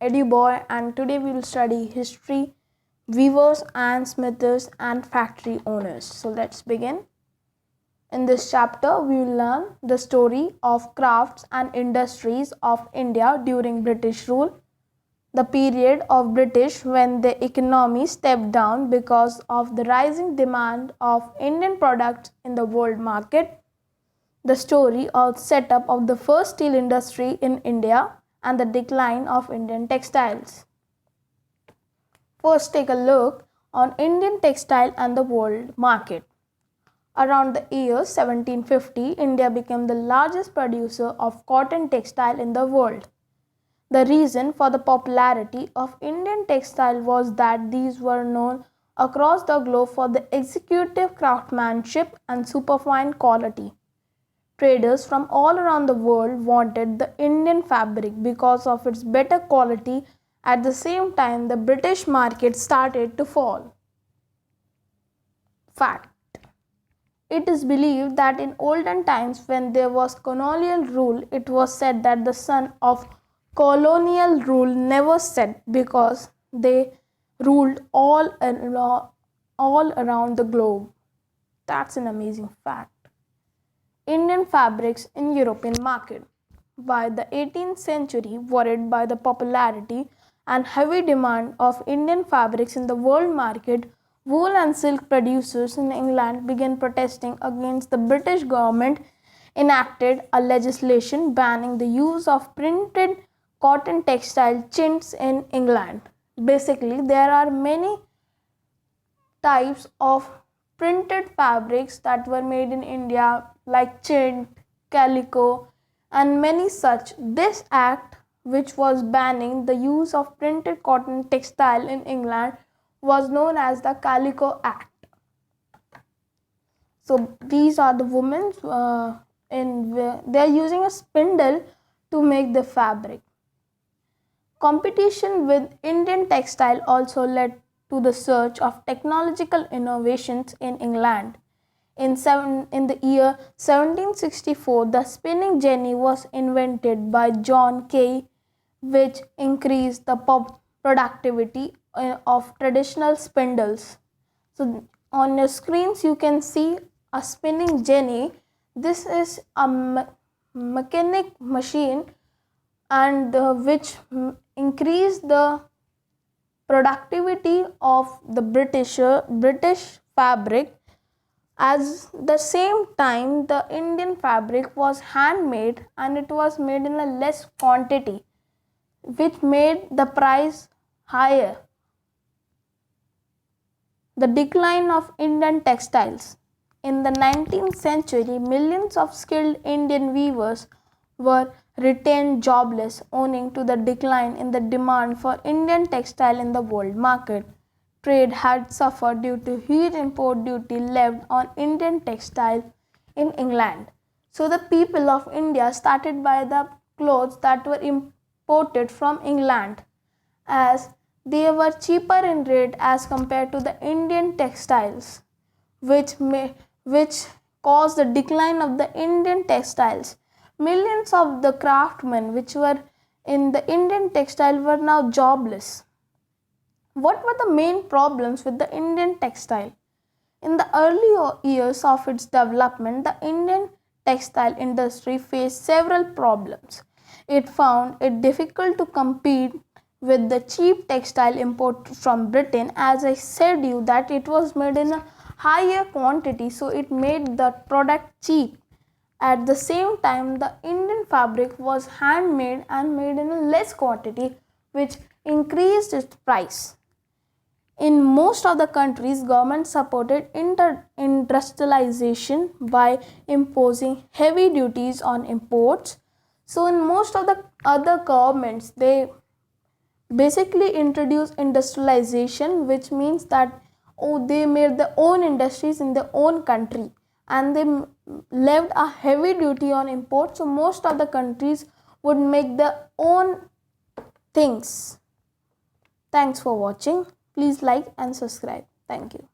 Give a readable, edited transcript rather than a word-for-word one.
EduBoy, and today we will study history, weavers and smithers and factory owners. So let's begin. In this chapter, we will learn the story of crafts and industries of India during British rule, the period of British when the economy stepped down because of the rising demand of Indian products in the world market, the story of setup of the first steel industry in India, and the decline of Indian textiles. First, take a look on Indian textile and the world market. Around the year 1750, India became the largest producer of cotton textile in the world. The reason for the popularity of Indian textile was that these were known across the globe for the executive craftsmanship and superfine quality. Traders from all around the world wanted the Indian fabric because of its better quality. At the same time, the British market started to fall. Fact. It is believed that in olden times when there was colonial rule, it was said that the sun of colonial rule never set because they ruled all around the globe. That's an amazing fact. Indian fabrics in European market. By the 18th century, worried by the popularity and heavy demand of Indian fabrics in the world market, wool and silk producers in England began protesting against the British government enacted a legislation banning the use of printed cotton textile chintz in England. Basically, there are many types of printed fabrics that were made in India like chint, calico, and many such. This act, which was banning the use of printed cotton textile in England, was known as the Calico Act. So these are the women they are using a spindle to make the fabric. Competition with Indian textile also led to the search of technological innovations in England. In the year 1764, the spinning jenny was invented by John Kay, which increased the productivity of traditional spindles. So on your screens you can see a spinning jenny. This is a mechanic machine and which increased the productivity of the British fabric. As the same time, the Indian fabric was handmade and it was made in a less quantity, which made the price higher. The decline of Indian textiles. In the 19th century, millions of skilled Indian weavers were retained jobless owing to the decline in the demand for Indian textile in the world market. Trade had suffered due to huge import duty levied on Indian textile in England. So the people of India started buy the clothes that were imported from England as they were cheaper in rate as compared to the Indian textiles, which caused the decline of the Indian textiles. Millions of the craftsmen which were in the Indian textile were now jobless. What were the main problems with the Indian textile? In the early years of its development, the Indian textile industry faced several problems. It found it difficult to compete with the cheap textile import from Britain. As I said you that it was made in a higher quantity, so it made the product cheap. At the same time, the Indian fabric was handmade and made in a less quantity, which increased its price. In most of the countries, government supported industrialization by imposing heavy duties on imports. So in most of the other governments, they basically introduced industrialization, which means that they made their own industries in their own country and they left a heavy duty on imports. So most of the countries would make their own things. Thanks for watching. Please like and subscribe. Thank you.